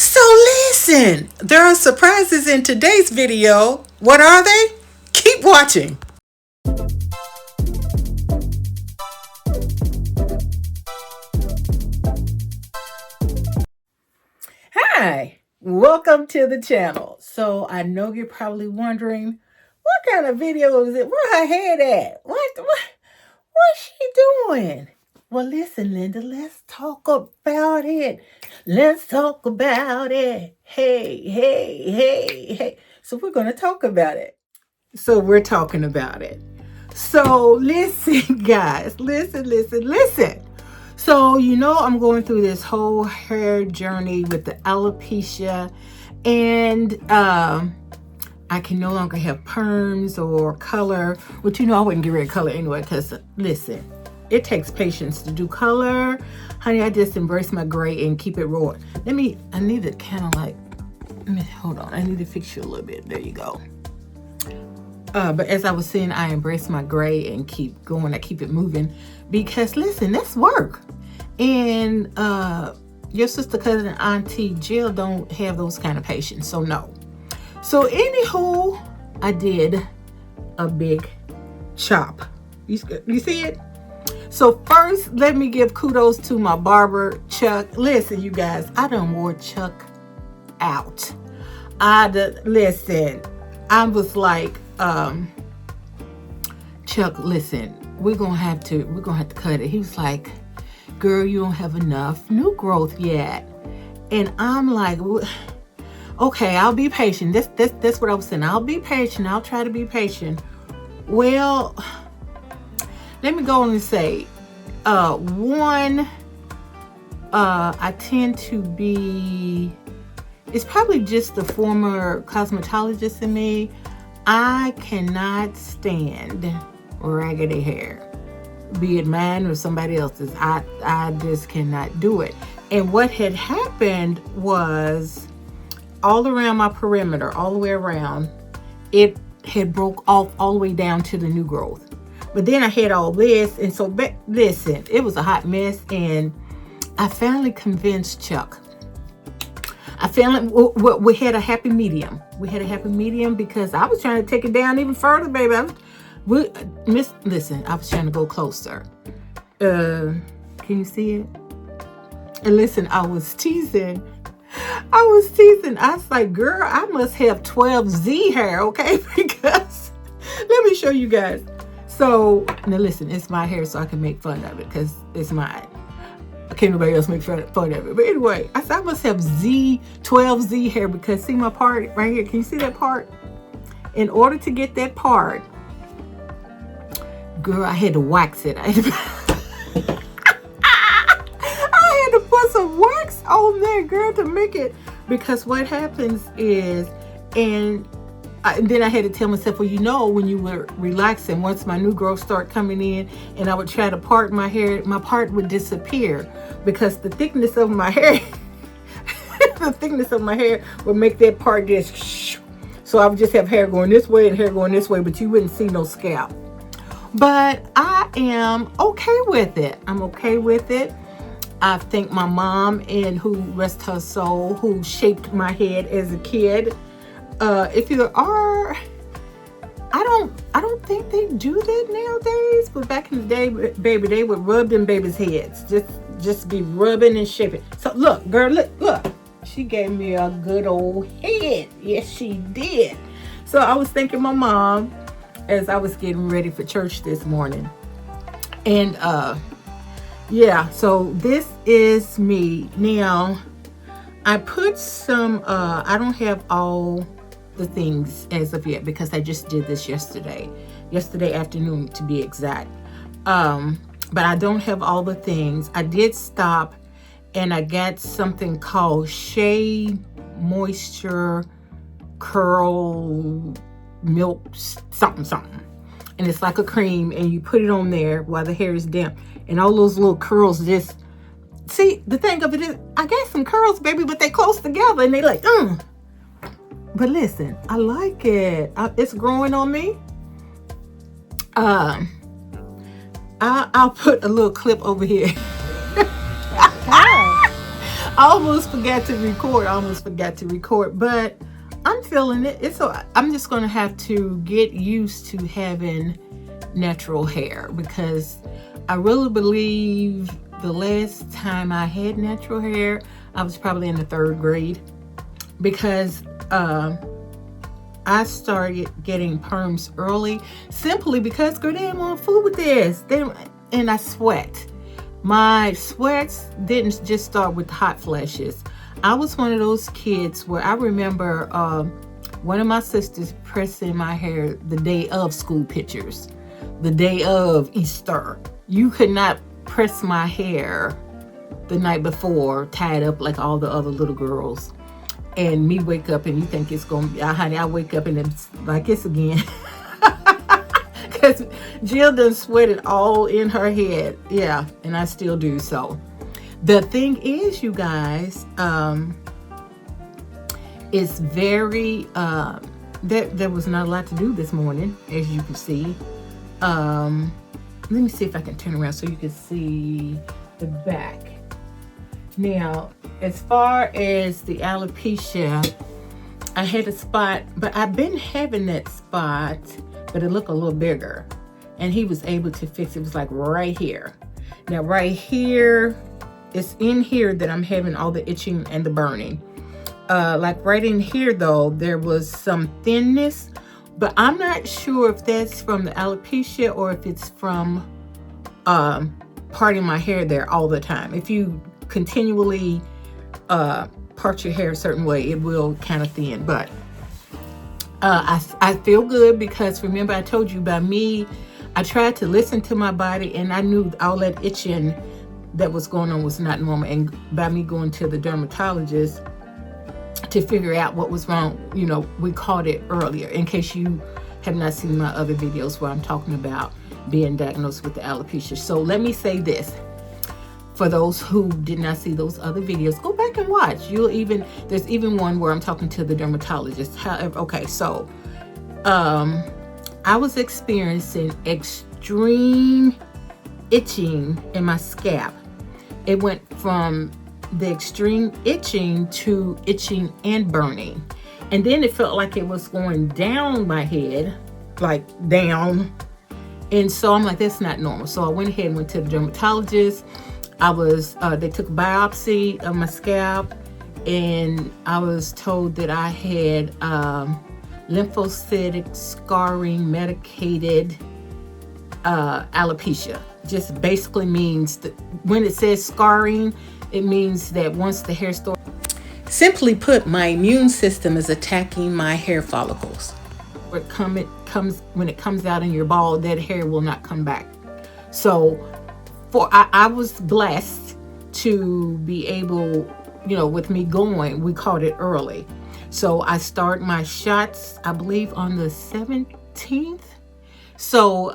So listen, there are surprises in today's video. What are they? Keep watching. Hi, welcome to the channel. So I know you're probably wondering, what kind of video is it? Where her head at? What's she doing? Well, listen, Linda, let's talk about it. Let's talk about it. Hey. So we're going to talk about it. So we're talking about it. So listen, guys, listen. So, I'm going through this whole hair journey with the alopecia, and I can no longer have perms or color, which, I wouldn't get rid of color anyway, because listen, it takes patience to do color. Honey, I just embrace my gray and keep it raw. I need to kind of like, hold on. I need to fix you a little bit. There you go. But as I was saying, I embrace my gray and keep going. I keep it moving because listen, that's work. And your sister, cousin, and auntie Jill don't have those kind of patience. So no. So anywho, I did a big chop. You see it? So first, let me give kudos to my barber, Chuck. Listen, you guys, I done wore Chuck out. Listen, I was like, Chuck, listen, we're gonna have to cut it. He was like, girl, you don't have enough new growth yet. And I'm like, okay, I'll be patient. That's what I was saying. I'll be patient. I'll try to be patient. Well, let me go on and say, I tend to be, it's probably just the former cosmetologist in me. I cannot stand raggedy hair, be it mine or somebody else's. I just cannot do it. And what had happened was all around my perimeter, all the way around, it had broke off all the way down to the new growth. But then I had all this, and so listen, it was a hot mess, and I finally convinced Chuck. We had a happy medium. We had a happy medium because I was trying to take it down even further, baby. Listen, I was trying to go closer. Can you see it? And listen, I was teasing. I was like, girl, I must have 12Z hair, okay? Because let me show you guys. So now listen, it's my hair, so I can make fun of it because it's mine. Can't nobody else make fun of it. But anyway, I said I must have 12Z hair because see my part right here. Can you see that part? In order to get that part, girl, I had to wax it. I had to put some wax on there, girl, to make it. Because what happens is, and then I had to tell myself, well, when you were relaxing, once my new growth started coming in and I would try to part my hair, my part would disappear because the thickness of my hair, would make that part just, so I would just have hair going this way and hair going this way, but you wouldn't see no scalp. But I am okay with it. I'm okay with it. I thank my mom, and who rest her soul, who shaped my head as a kid. If you are, I don't think they do that nowadays, but back in the day, baby, they would rub them babies' heads. Just be rubbing and shaping. So look, girl, look. She gave me a good old head. Yes, she did. So I was thanking my mom as I was getting ready for church this morning. And yeah, so this is me. Now, I put some, I don't have all the things as of yet because I just did this yesterday afternoon to be exact. But I don't have all the things. I did stop and I got something called Shea Moisture Curl Milk something. And it's like a cream, and you put it on there while the hair is damp, and all those little curls just, see, the thing of it is, I got some curls, baby, but they close together and they like, But listen, I like it. It's growing on me. I'll put a little clip over here. almost forgot to record, but I'm feeling it. I'm just going to have to get used to having natural hair, because I really believe the last time I had natural hair, I was probably in the 3rd grade, because I started getting perms early simply because, girl, they didn't want to fool with this. And I sweat. My sweats didn't just start with hot flashes. I was one of those kids where I remember one of my sisters pressing my hair the day of school pictures, the day of Easter. You could not press my hair the night before, tied up like all the other little girls. And me wake up and you think it's going to be, honey, I wake up and it's like it's again. Because Jill done sweated all in her head. Yeah, and I still do. So the thing is, you guys, it's very, there was not a lot to do this morning, as you can see. Let me see if I can turn around so you can see the back. Now, as far as the alopecia, I had a spot, but I've been having that spot, but it looked a little bigger. And he was able to fix it. It was like right here. Now, right here, it's in here that I'm having all the itching and the burning. Like right in here, though, there was some thinness, but I'm not sure if that's from the alopecia or if it's from parting my hair there all the time. If you continually part your hair a certain way, it will kind of thin. But I feel good, because remember I told you by me, I tried to listen to my body, and I knew all that itching that was going on was not normal. And by me going to the dermatologist to figure out what was wrong, you know, we caught it earlier. In case you have not seen my other videos where I'm talking about being diagnosed with the alopecia. So let me say this. For those who did not see those other videos, go back and watch. There's even one where I'm talking to the dermatologist. However, okay, so I was experiencing extreme itching in my scalp. It went from the extreme itching to itching and burning. And then it felt like it was going down my head, like down. And so I'm like, that's not normal. So I went ahead and went to the dermatologist. They took a biopsy of my scalp, and I was told that I had lymphocytic scarring medicated alopecia. Just basically means that when it says scarring, it means that once the hair starts, simply put, my immune system is attacking my hair follicles. When it comes out in your bald, that hair will not come back. So I was blessed to be able, you know, with me going, we caught it early. So I start my shots, I believe, on the 17th. So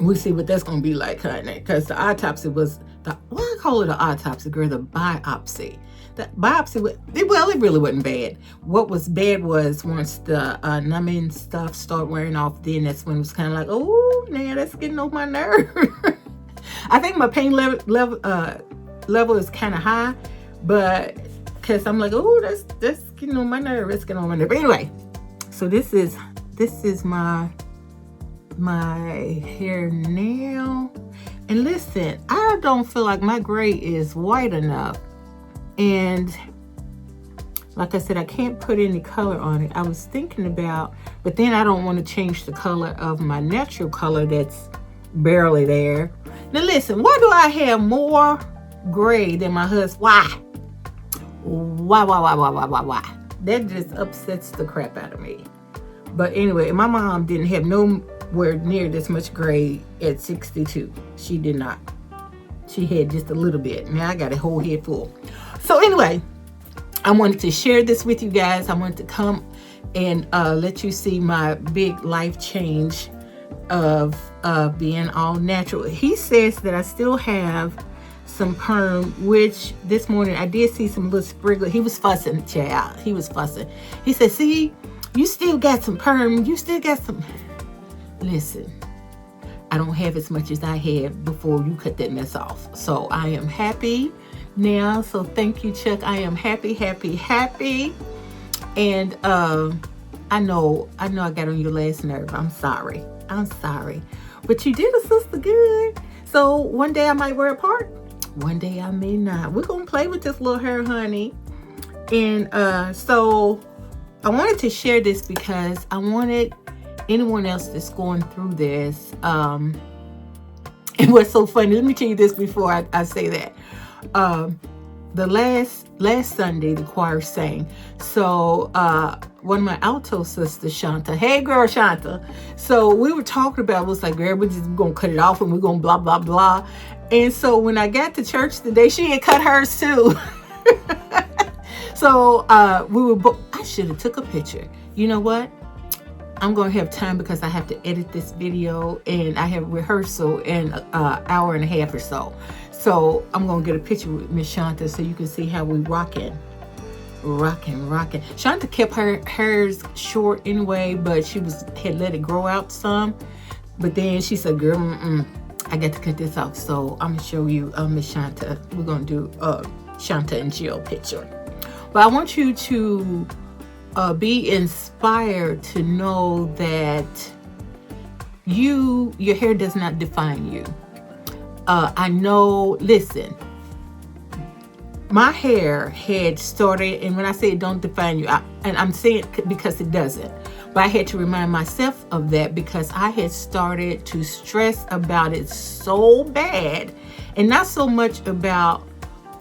we'll see what that's going to be like, honey. Because the autopsy was, why I call it an autopsy, girl? The biopsy. The biopsy, it really wasn't bad. What was bad was once the numbing stuff started wearing off, then that's when it was kind of like, oh, man, that's getting on my nerve. I think my pain level is kind of high, but because I'm like, oh, that's getting on my nerve. It's getting on my nerve. But anyway, so this is my hair now. And listen, I don't feel like my gray is white enough. And like I said, I can't put any color on it. I was thinking about, but then I don't want to change the color of my natural color that's barely there. Now listen, why do I have more gray than my husband? Why? Why? That just upsets the crap out of me. But anyway, my mom didn't have nowhere near this much gray at 62. She did not. She had just a little bit. Now I got a whole head full. So anyway, I wanted to share this with you guys. I wanted to come and let you see my big life change of being all natural. He says that I still have some perm, which this morning I did see some little sprinkle. He was fussing, child. He was fussing. He said, see, you still got some perm. You still got some. Listen, I don't have as much as I had before you cut that mess off. So I am happy now. So thank you, Chuck. I am happy, happy, happy. And I know I got on your last nerve. I'm sorry. But you did a sister good. So one day I might wear a part. One day I may not. We're going to play with this little hair, honey. And so I wanted to share this because I wanted anyone else that's going through this. It was so funny. Let me tell you this before I say that. The last Sunday, the choir sang. So one of my alto sisters, Shanta. Hey, girl, Shanta. So we were talking about, it was like, girl, we're just going to cut it off and we're going to blah, blah, blah. And so when I got to church today, she had cut hers too. So we were both, I should have took a picture. You know what? I'm going to have time because I have to edit this video and I have rehearsal in an hour and a half or so. So I'm going to get a picture with Miss Shanta so you can see how we rocking. Shanta kept her hairs short anyway, but she had let it grow out some. But then she said, girl, I got to cut this off. So I'm going to show you Miss Shanta. We're going to do Shanta and Jill picture. But I want you to be inspired to know that your hair does not define you. I know, listen, my hair had started, and when I say it don't define you, and I'm saying it because it doesn't, but I had to remind myself of that because I had started to stress about it so bad, and not so much about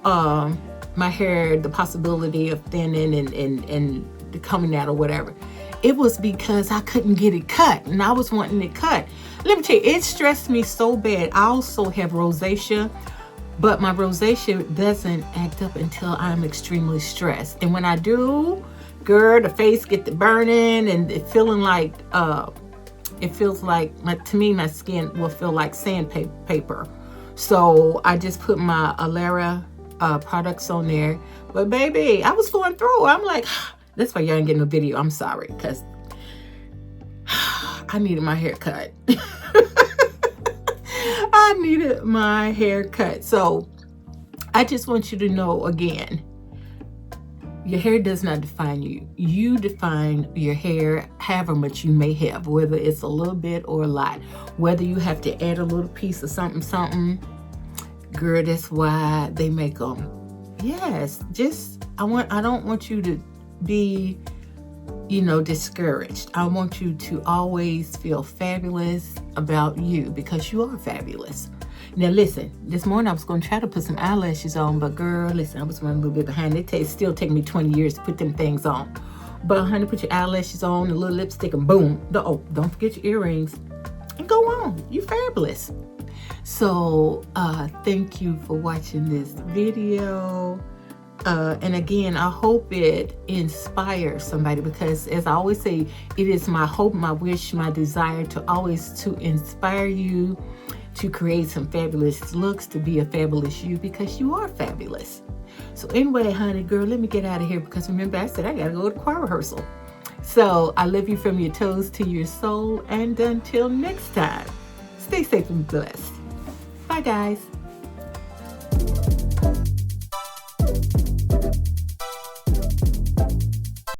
my hair, the possibility of thinning and coming out or whatever. It was because I couldn't get it cut, and I was wanting it cut. Let me tell you, it stressed me so bad. I also have rosacea, but my rosacea doesn't act up until I'm extremely stressed. And when I do, girl, the face get to burning and it feeling like, it feels like, to me, my skin will feel like sandpaper. So I just put my Alera products on there. But baby, I was going through. I'm like, that's why y'all ain't getting no video. I'm sorry, because I needed my hair cut. I needed my hair cut. So I just want you to know again, your hair does not define you. You define your hair however much you may have, whether it's a little bit or a lot. Whether you have to add a little piece of something. Girl, that's why they make them. Yes, I don't want you to be, discouraged. I want you to always feel fabulous about you because you are fabulous. Now listen, this morning I was going to try to put some eyelashes on, but girl, listen, I was running a little bit behind. It still take me 20 years to put them things on. But honey, put your eyelashes on, a little lipstick, and boom. Don't forget your earrings. And go on. You fabulous. So thank you for watching this video. And again, I hope it inspires somebody because, as I always say, it is my hope, my wish, my desire to inspire you to create some fabulous looks, to be a fabulous you, because you are fabulous. So anyway, honey, girl, let me get out of here because remember I said I got to go to choir rehearsal. So I love you from your toes to your soul. And until next time, stay safe and blessed. Bye, guys.